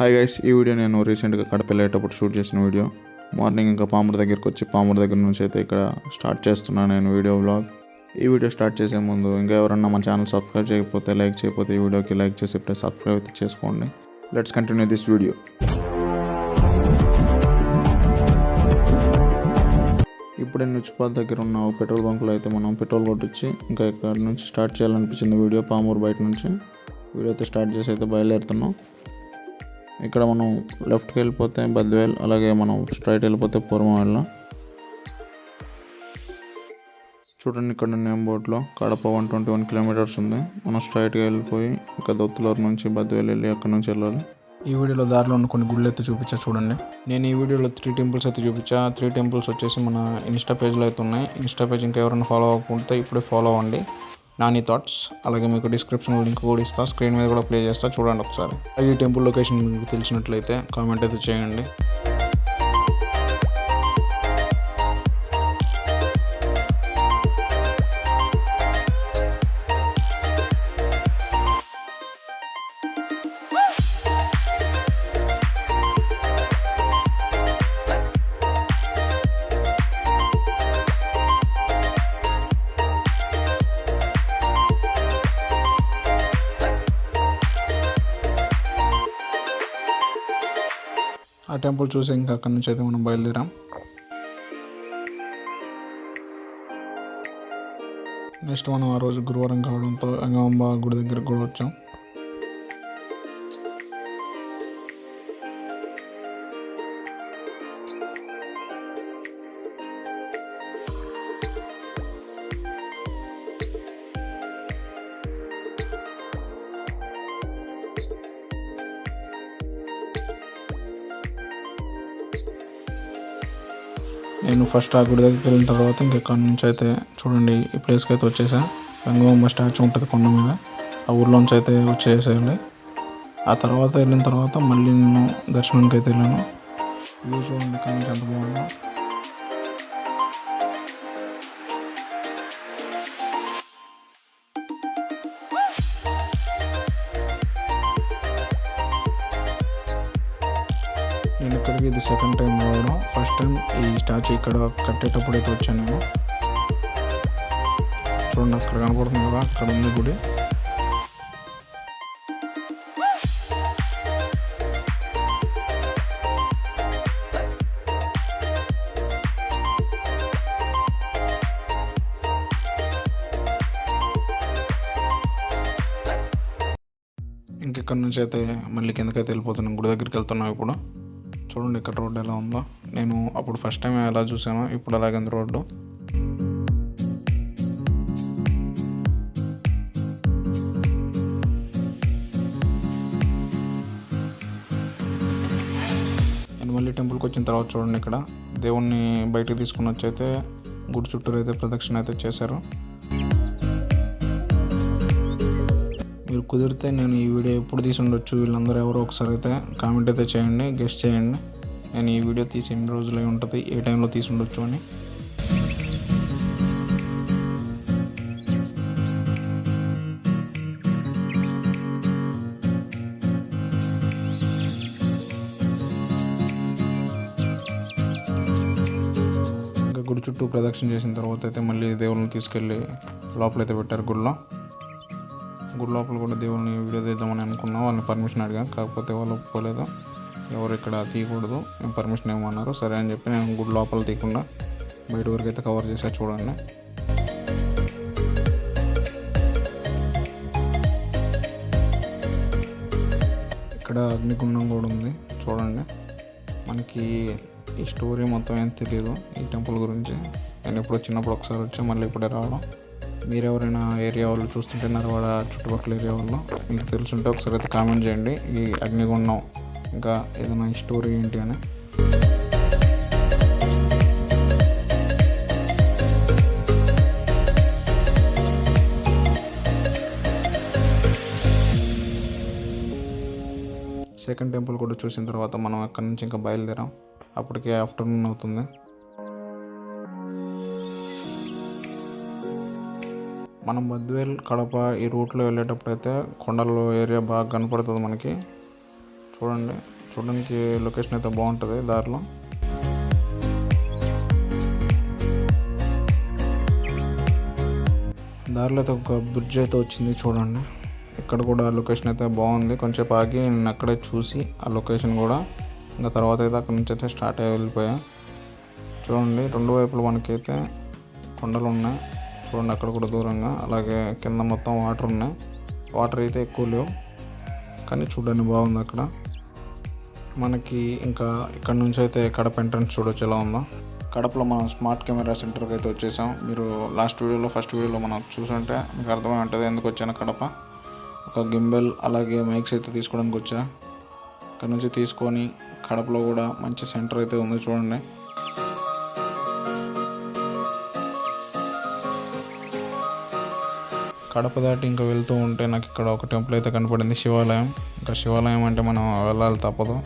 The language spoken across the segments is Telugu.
హాయ్ గైస్, ఈ వీడియో నేను రీసెంట్గా కడప వెళ్ళేటప్పుడు షూట్ చేసిన వీడియో. మార్నింగ్ ఇంకా పామూరు దగ్గరికి వచ్చి పామూరు దగ్గర నుంచి అయితే ఇక్కడ స్టార్ట్ చేస్తున్నాను నేను వీడియో వ్లాగ్. ఈ వీడియో స్టార్ట్ చేసే ముందు ఇంకా ఎవరన్నా మన ఛానల్ సబ్స్క్రైబ్ చేయకపోతే లైక్ చేయకపోతే ఈ వీడియోకి లైక్ చేసి ఇప్పుడే సబ్స్క్రైబ్ అయితే చేసుకోండి. Let's continue this video. ఇప్పుడే నుచ్చిపాత దగ్గర ఉన్న పెట్రోల్ బంక్లో అయితే మనం పెట్రోల్ కొట్టించి ఇంకా ఇక్కడ నుంచి స్టార్ట్ చేయాలనిపించింది వీడియో. పామూరు బయట నుంచి వీడియో అయితే స్టార్ట్ చేసి అయితే బయలుదేరుతున్నాం. ఇక్కడ మనం లెఫ్ట్కి వెళ్ళిపోతే బద్వేల్, అలాగే మనం స్ట్రైట్ వెళ్ళిపోతే పూర్వమల్ల. చూడండి ఇక్కడ నేమ్ బోర్డులో కడప 121 కిలోమీటర్స్ ఉంది. మనం స్ట్రైట్గా వెళ్ళిపోయి ఇంకా దొత్తులూరు నుంచి బద్వేల్ వెళ్ళి అక్కడ నుంచి వెళ్ళాలి. ఈ వీడియోలో దారిలో ఉన్న కొన్ని గుళ్ళు అయితే చూపించా చూడండి. నేను ఈ వీడియోలో 3 టెంపుల్స్ అయితే చూపించా. 3 టెంపుల్స్ వచ్చేసి మన ఇన్స్టా పేజ్లో అయితే ఉన్నాయి. ఇన్స్టా పేజ్ ఇంకా ఎవరైనా ఫాలో అవ్వకుంటే ఇప్పుడే ఫాలో అవ్వండి, నాని థాట్స్. అలాగే మీకు డిస్క్రిప్షన్లో లింక్ కూడా ఇస్తా, స్క్రీన్ మీద కూడా ప్లే చేస్తా, చూడండి ఒకసారి. ఈ టెంపుల్ లొకేషన్ మీకు తెలిసినట్లయితే కామెంట్ అయితే చేయండి. ఆ టెంపుల్ చూసి ఇంకా అక్కడి నుంచి అయితే మనం బయలుదేరాం. నెక్స్ట్ మనం ఆ రోజు గురువారం కావడంతో గంగమ్మ గుడి దగ్గరకు కూడా వచ్చాం. నేను ఫస్ట్ ఆ గుడి దగ్గరికి వెళ్ళిన తర్వాత ఇంకెక్కడి నుంచి అయితే చూడండి ఈ ప్లేస్కి అయితే వచ్చేసా. గంగమ్మ స్టాచ్యూ ఉంటుంది కొండ మీద, ఆ ఊర్లోంచి అయితే వచ్చేసేయాలి. ఆ తర్వాత వెళ్ళిన తర్వాత మళ్ళీ నేను దర్శనానికి అయితే వెళ్ళాను. వ్యూ చూడండి ఇక్కడ నుంచి ఎంత బాగుందో. నేను ఇక్కడికి ఇది సెకండ్ టైం రావడం. ఫస్ట్ టైం ఈ స్టాచ్యూ ఇక్కడ కట్టేటప్పుడు అయితే వచ్చాను నేను. చూడండి అక్కడ కనపడుతుంది కదా, అక్కడ ఉంది గుడి. ఇంకెక్కడి నుంచి అయితే మళ్ళీ కిందకైతే వెళ్ళిపోతున్నాం, గుడి దగ్గరికి వెళ్తున్నాం ఇప్పుడు. చూడండి ఇక్కడ రోడ్డు ఎలా ఉందో. నేను అప్పుడు ఫస్ట్ టైం ఎలా చూసానో ఇప్పుడు అలాగే రోడ్డు. నేను మళ్ళీ టెంపుల్కి వచ్చిన తర్వాత చూడండి ఇక్కడ దేవుణ్ణి బయటకు తీసుకుని వచ్చి అయితే గుడి చుట్టూరు అయితే ప్రదక్షిణ అయితే చేశారు. మీరు కుదిరితే నేను ఈ వీడియో ఎప్పుడు తీసి ఉండొచ్చు, వీళ్ళందరూ ఎవరో ఒకసారి అయితే కామెంట్ అయితే చేయండి, గెస్ట్ చేయండి. నేను ఈ వీడియో తీసి ఎన్ని రోజులై ఉంటుంది, ఏ టైంలో తీసి ఉండొచ్చు అని. ఇంకా గుడి చుట్టూ ప్రదక్షిణ చేసిన తర్వాత అయితే మళ్ళీ దేవుళ్ళని తీసుకెళ్ళి లోపలైతే పెట్టారు గుడిలో. గుడి లోపల కూడా దేవుళ్ళని వీడియో తీద్దామని అనుకున్నాం. వాళ్ళని పర్మిషన్ అడిగాం, కాకపోతే వాళ్ళు ఒప్పుకోలేదు. ఎవరు ఇక్కడ తీయకూడదు, మేము పర్మిషన్ ఇవ్వమన్నారు. సరే అని చెప్పి నేను గుడి లోపల తీయకుండా బయట వరకు అయితే కవర్ చేసా. చూడండి ఇక్కడ అగ్నిగుండం కూడా ఉంది. చూడండి మనకి ఈ స్టోరీ మొత్తం ఏం తెలియదు ఈ టెంపుల్ గురించి. నేను ఎప్పుడు వచ్చినప్పుడు ఒకసారి వచ్చి మళ్ళీ ఇప్పుడే రావడం. మీరు ఎవరైనా ఏరియా వాళ్ళు చూస్తుంటే నరవాడ చుట్టుపక్కల ఏరియా వాళ్ళు మీకు తెలుసుంటే ఒకసారి అయితే కామెంట్ చేయండి ఈ అగ్నిగుండం ఇంకా ఏదైనా ఈ స్టోరీ ఏంటి అని. సెకండ్ టెంపుల్ కూడా చూసిన తర్వాత మనం అక్కడి నుంచి ఇంకా బయలుదేరాం. అప్పటికే ఆఫ్టర్నూన్ అవుతుంది. మనం బద్వేల్ కడప ఈ రూట్లో వెళ్ళేటప్పుడు అయితే కొండల ఏరియా బాగా కనపడుతుంది మనకి. చూడండి, చూడడానికి లొకేషన్ అయితే బాగుంటుంది. దారిలో అయితే ఒక బ్రిడ్జ్ అయితే వచ్చింది చూడండి. ఇక్కడ కూడా లొకేషన్ అయితే బాగుంది. కొంచెం ఆగి నేను అక్కడే చూసి ఆ లొకేషన్ కూడా ఇంకా తర్వాత అయితే అక్కడ నుంచి అయితే స్టార్ట్ అయ్యి వెళ్ళిపోయా. చూడండి, రెండు వైపులు మనకైతే కొండలు ఉన్నాయి చూడండి, అక్కడ కూడా దూరంగా. అలాగే కింద మొత్తం వాటర్ ఉన్నాయి. వాటర్ అయితే ఎక్కువ లేవు కానీ చూడండి బాగుంది అక్కడ మనకి. ఇంకా ఇక్కడ నుంచి అయితే కడప ఎంట్రన్స్ చూడొచ్చు ఎలా ఉందో. కడపలో మనం స్మార్ట్ కెమెరా సెంటర్కి అయితే వచ్చేసాం. మీరు ఫస్ట్ వీడియోలో మనం చూసుంటే మీకు అర్థమై ఉంటుంది ఎందుకు వచ్చాను కడప. ఒక గింబెల్ అలాగే మైక్స్ అయితే తీసుకోవడానికి వచ్చా. ఇక్కడ నుంచి తీసుకొని కడపలో కూడా మంచి సెంటర్ అయితే ఉంది చూడండి. కడప దాటి ఇంకా వెళ్తూ ఉంటే నాకు ఇక్కడ ఒక టెంపుల్ అయితే కనపడింది, శివాలయం. ఇంకా శివాలయం అంటే మనం వెళ్ళాలి తప్పదు.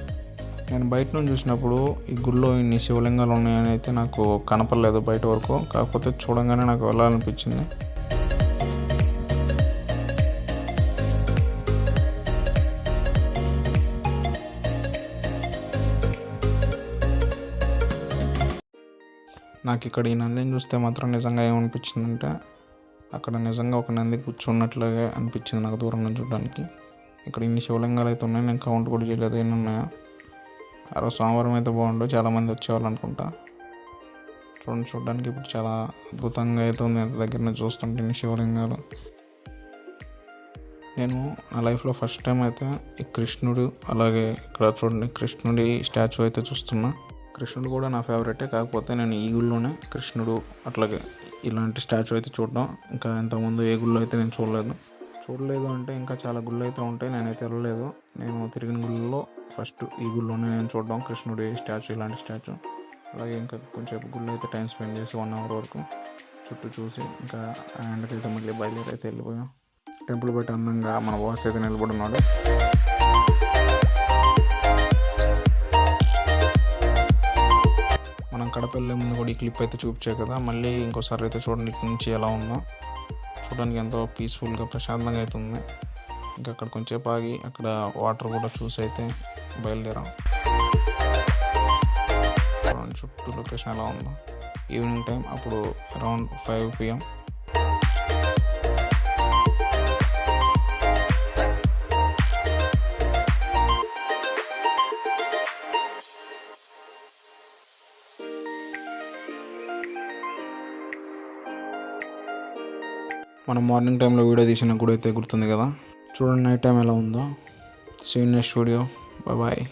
నేను బయట నుంచి చూసినప్పుడు ఈ గుడిలో ఇన్ని శివలింగాలు ఉన్నాయని అయితే నాకు కనపడలేదు బయట వరకు. కాకపోతే చూడంగానే నాకు వెళ్ళాలనిపించింది. నాకు ఇక్కడ ఈ నందిని చూస్తే మాత్రం నిజంగా ఏమనిపించిందంటే అక్కడ నిజంగా ఒక నంది కూర్చున్నట్లుగా అనిపించింది నాకు దూరం నుంచి చూడడానికి. ఇక్కడ ఇన్ని శివలింగాలు అయితే ఉన్నాయి, నేను కౌంట్ కూడా చేయలేదు ఎన్ని ఉన్నాయో. ఆ రోజు సోమవారం అయితే బాగుండు, చాలామంది వచ్చేవాళ్ళు అనుకుంటా. చూడడానికి ఇప్పుడు చాలా అద్భుతంగా అయితే ఉంది దగ్గర నుంచి చూస్తుంటే ఇన్ని శివలింగాలు. నేను నా లైఫ్లో ఫస్ట్ టైం అయితే ఈ కృష్ణుడు అలాగే ఇక్కడ చూడండి కృష్ణుడి స్టాచ్యూ అయితే చూస్తున్నా. కృష్ణుడు కూడా నా ఫేవరెటే, కాకపోతే నేను ఈ గుళ్ళోనే కృష్ణుడు అట్లాగే ఇలాంటి స్టాచ్యూ అయితే చూడడం. ఇంకా ఇంతకుముందు ఏ గుళ్ళు అయితే నేను చూడలేదు అంటే ఇంకా చాలా గుళ్ళు అయితే ఉంటాయి, నేనైతే వెళ్ళలేదు. నేను తిరిగిన గుళ్ళలో ఫస్ట్ ఈ గుళ్ళోనే నేను చూడడం కృష్ణుడి స్టాచ్యూ, ఇలాంటి స్టాచ్యూ. అలాగే ఇంకా కొంచెం గుళ్ళు అయితే టైం స్పెండ్ చేసి 1 అవర్ వరకు చుట్టూ చూసి ఇంకా ఎండకైతే మళ్ళీ బయలుదేరి అయితే వెళ్ళిపోయాం. టెంపుల్ బయట అందంగా మన బాస్ అయితే నిలబడి ఉన్నాడు. మనం కడప వెళ్ళే ముందు కూడా ఈ క్లిప్ అయితే చూపించాయి కదా, మళ్ళీ ఇంకోసారి అయితే చూడండి ఇక్కడి నుంచి ఎలా ఉందో. చూడడానికి ఎంతో పీస్ఫుల్గా ప్రశాంతంగా అయితే ఉంది. ఇంకా అక్కడ కొంచెం ఆగి అక్కడ వాటర్ కూడా చూసి అయితే బయలుదేరాం. చుట్టూ లొకేషన్ ఎలా ఉందో. ఈవినింగ్ టైం అప్పుడు అరౌండ్ 5 PM. మనం మార్నింగ్ టైంలో వీడియో తీసిన గుడి అయితే గుర్తుంది కదా. చూడండి నైట్ టైం ఎలా ఉందో. See you next video. Bye.